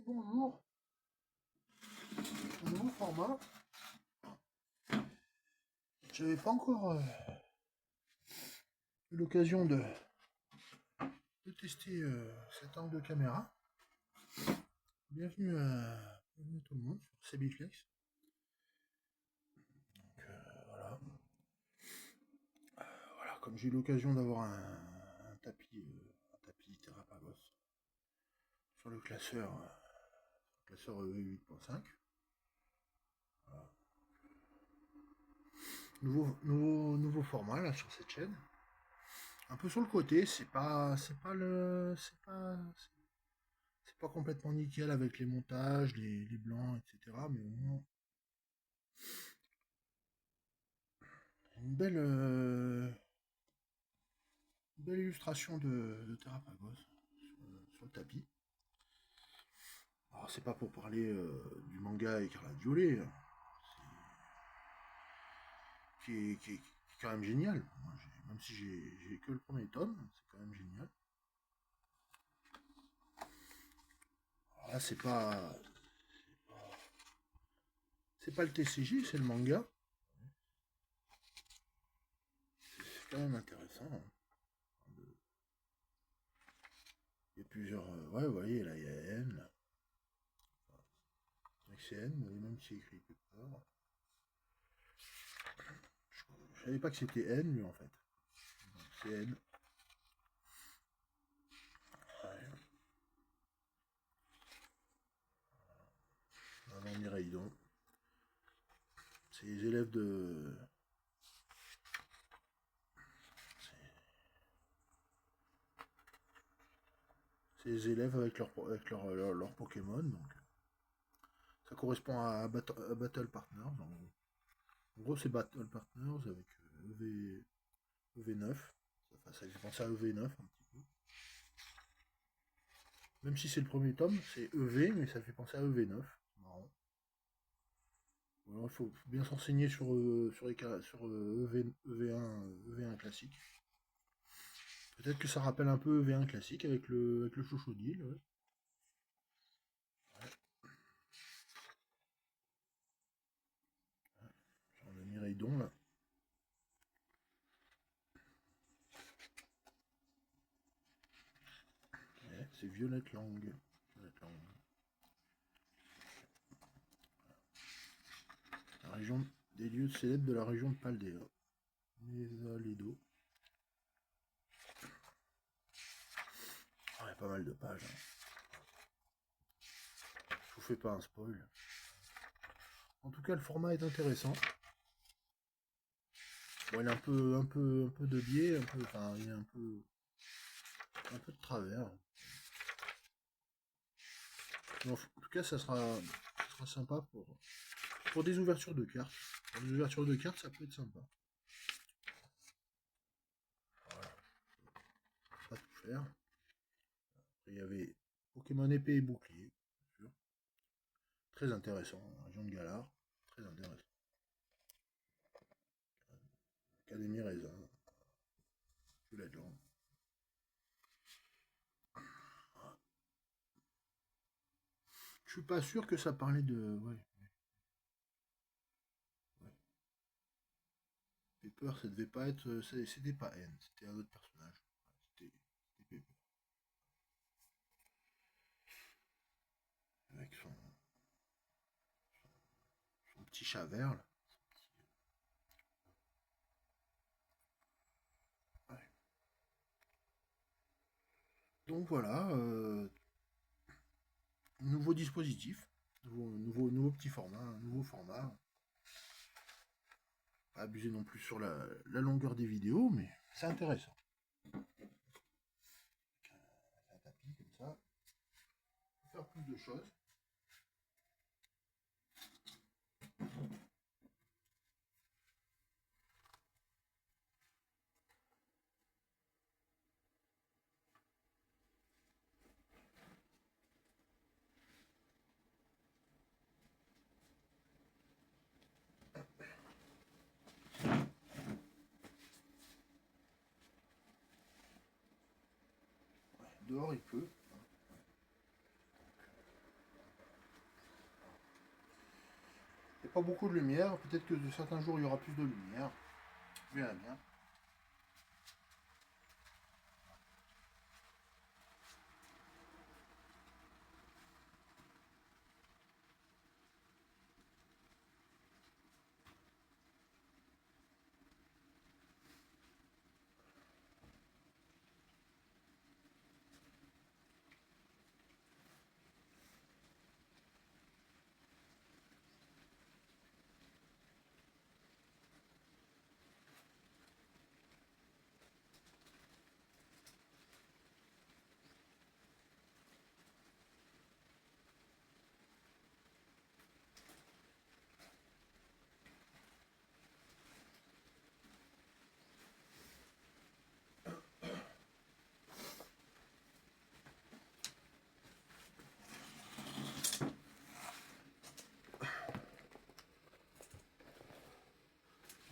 Bonjour, un nouveau format. J'avais pas encore eu l'occasion de tester cet angle de caméra. Bienvenue à tout le monde sur CBFlex. Donc voilà, comme j'ai eu l'occasion d'avoir un tapis Terrapagos sur le classeur EV 8.5. Voilà. Nouveau format là sur cette chaîne. Un peu sur le côté, c'est pas complètement nickel avec les montages, les blancs, etc. Mais au moins une belle illustration de Terrapagos sur le tapis. Alors c'est pas pour parler du manga Écarlate Violet, hein, qui est quand même génial. Moi, même si j'ai que le premier tome, c'est quand même génial. Alors là c'est pas le TCG, c'est le manga. C'est quand même intéressant, hein. Il y a plusieurs. Ouais, vous voyez, là, il y a N. Là. C'est N, vous voyez même si c'est écrit Pepper. Je savais pas que c'était N, lui, en fait. C'est N. Ouais. Avant Miraidon. C'est les élèves de. C'est les élèves avec leur Pokémon, donc ça correspond à Battle Partners. En gros, c'est Battle Partners avec EV9. Ça fait penser à EV9 un petit peu. Même si c'est le premier tome, c'est EV, mais ça fait penser à EV9. C'est marrant. Alors, il faut bien s'enseigner sur EV1 classique. Peut-être que ça rappelle un peu EV1 classique avec le Chochodil. Ouais. Genre le Miraidon là. Ouais, c'est Violette Lang. La région des lieux célèbres de la région de Paldea. Mesaledo. Ouais, pas mal de pages. Hein. Je vous fais pas un spoil. En tout cas, le format est intéressant. Bon, il est un peu de biais, enfin, il est un peu de travers. Mais en tout cas, ça sera sympa pour des ouvertures de cartes. Pour des ouvertures de cartes, ça peut être sympa. Voilà. Pas tout faire. Après, il y avait Pokémon épée et bouclier, bien sûr. Très intéressant. Région de Galar. Très intéressant. Académie Raisin. Violet Lang. Je suis pas sûr que ça parlait de. Ouais. Ouais. Pepper, ça devait pas être. C'était pas N, c'était un autre personnage. Ouais, c'était Pepper. Avec son petit chat vert là. Ouais. Donc voilà, nouveau dispositif, nouveau petit format, un nouveau format. Pas abuser non plus sur la longueur des vidéos, mais c'est intéressant. Avec un tapis comme ça, faire plus de choses. Ouais, dehors il pleut. pas beaucoup de lumière. Peut-être que de certains jours il y aura plus de lumière. On verra bien.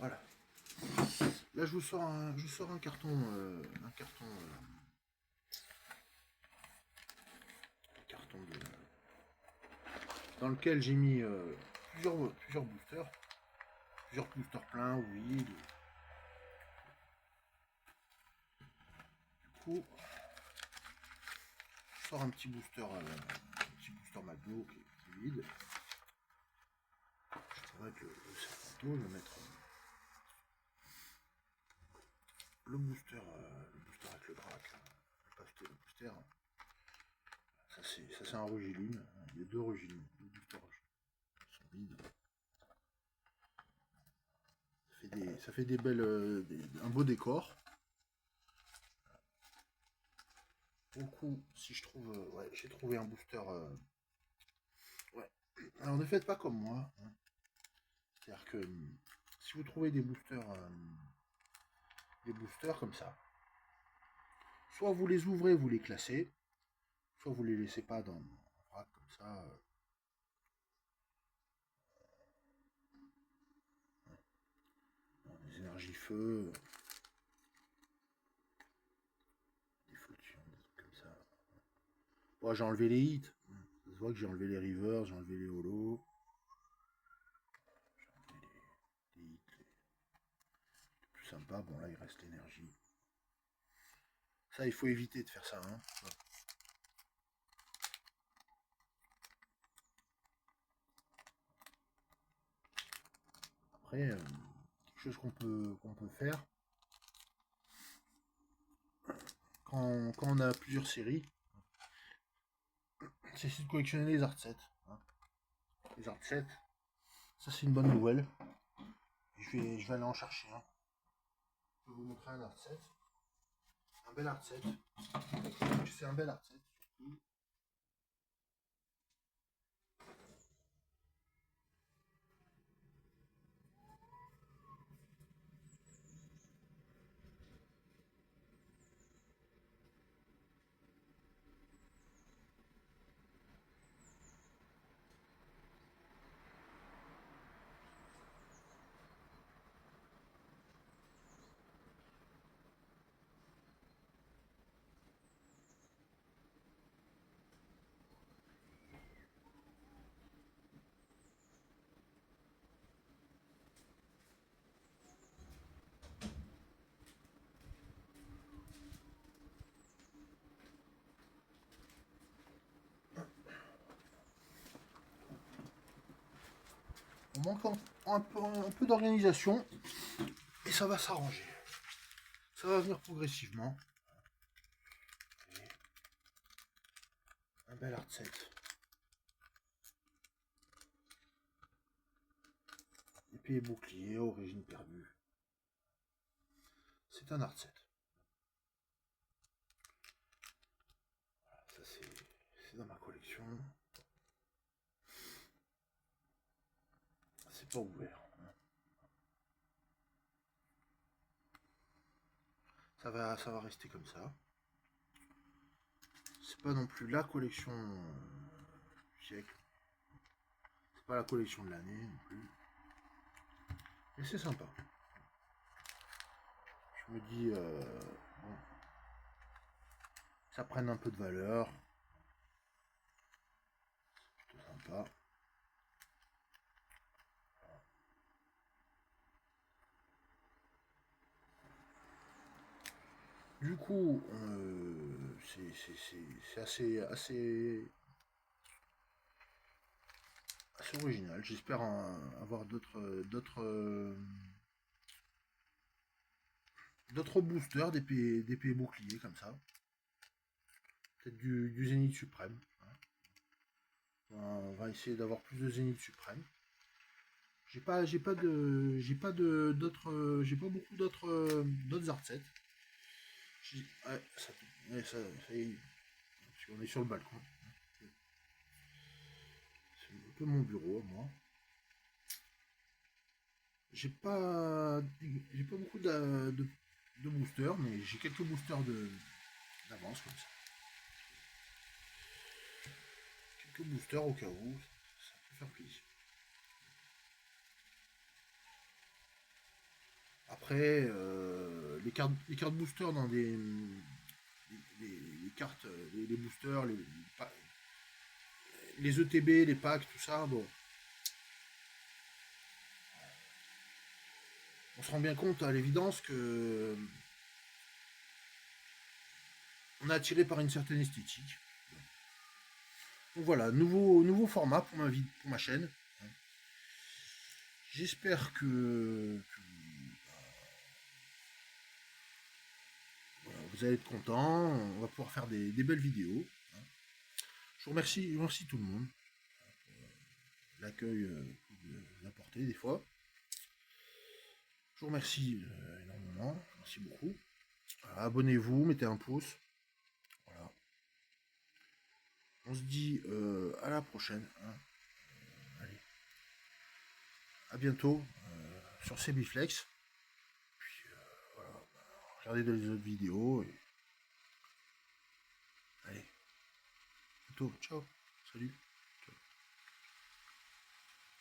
Voilà. Là, je vous sors un carton, dans lequel j'ai mis plusieurs boosters pleins ou vides. Du coup, je sors un petit booster Magno qui est vide. Je vais mettre le serpenteau, je vais mettre le booster avec le drac, le booster. Ça c'est un Rugilune. Il y a deux Rugilune, deux boosters sont vides. Ça fait des belles, un beau décor. Beaucoup, si je trouve, ouais, j'ai trouvé un booster. Ouais. Alors ne faites pas comme moi. Hein. C'est-à-dire que si vous trouvez des boosters comme ça, soit vous les ouvrez, vous les classez, soit vous les laissez pas dans un vrac comme ça. Des énergies feu, des fluctuations, des trucs comme ça. Bon, j'ai enlevé les hits. Ça se voit que j'ai enlevé les rivers, j'ai enlevé les holos. J'ai enlevé les hits. Les plus sympa. Bon, là, il reste l'énergie. Ça, il faut éviter de faire ça. Hein. Après, quelque chose qu'on peut faire quand on a plusieurs séries, c'est essayer de collectionner les art sets. Hein. Les art sets, ça c'est une bonne nouvelle. Je vais aller en chercher un. Je vais vous montrer un art set. Un bel art set. C'est un bel art set. On manque un peu d'organisation et ça va s'arranger. Ça va venir progressivement. Un bel art set. Épée et bouclier, origine perdue. C'est un art set. Voilà, ça c'est dans ma collection. C'est pas ouvert. Ça va rester comme ça. C'est pas non plus la collection du siècle. C'est pas la collection de l'année non plus. Mais c'est sympa. Je me dis, bon, ça prenne un peu de valeur. C'est plutôt sympa. du coup, c'est assez original. J'espère avoir d'autres boosters d'épée bouclier comme ça. Peut-être du Zénith suprême. On va essayer d'avoir plus de Zénith suprême. J'ai pas beaucoup d'autres art sets. Ouais, ça y est, parce qu'on est sur le balcon. C'est un peu mon bureau, moi. J'ai pas beaucoup de boosters, mais j'ai quelques boosters d'avance comme ça. Quelques boosters au cas où, ça peut faire plaisir. Après, les cartes boosters dans les cartes, les boosters, les ETB, les packs, tout ça, bon, on se rend bien compte à l'évidence que on est attiré par une certaine esthétique. Donc voilà, nouveau format pour ma chaîne. J'espère que voilà, vous allez être contents. On va pouvoir faire des belles vidéos. Je vous remercie tout le monde. L'accueil que vous apportez des fois. Je vous remercie énormément. Merci beaucoup. Voilà, abonnez-vous, mettez un pouce. Voilà. On se dit à la prochaine. Allez. À bientôt sur Sebiflex. Puis voilà. Regardez les autres vidéos. Et... Allez. À bientôt. Ciao. Salut.